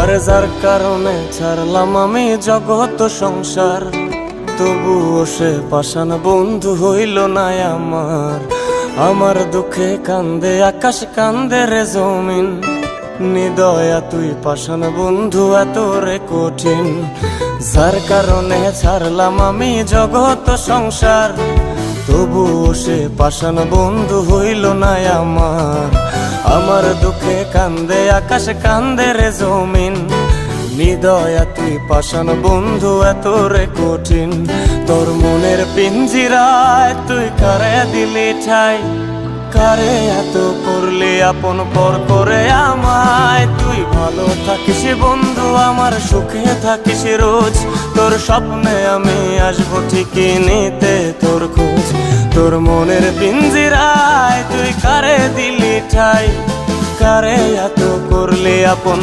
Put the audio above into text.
আরে যার কারণে ছাড়লাম আমি জগৎ সংসার, তবুও সে পাষাণ বন্ধু হইল না আমার। আমার দুঃখে কান্দে আকাশ, কান্দে রে জমিন, নিদয়া তুই পাষাণ বন্ধু এত রে কঠিন। যার কারণে ছাড়লাম আমি জগৎ সংসার, তবুও সে পাষাণ বন্ধু হইল না আমার। আমার দুঃখে কান্দে আকাশ, কান্দে রে জমিন, নিদয়া তুই পাষাণ বন্ধু এত রে কঠিন। তোর মনের পিঞ্জিরায় তুই কারে দিলি ঠাই, কারে এত করলি আপন পর করে আমায়। তুই ভালো থাকিস বন্ধু আমার, সুখে থাকিস রোজ, তোর স্বপ্নে আমি আসবো ঠিকই নিতে তোর খোঁজ। তোর মনের পিঞ্জিরায় তুই কারে দিলি ঠাই, কারে এত করলি আপন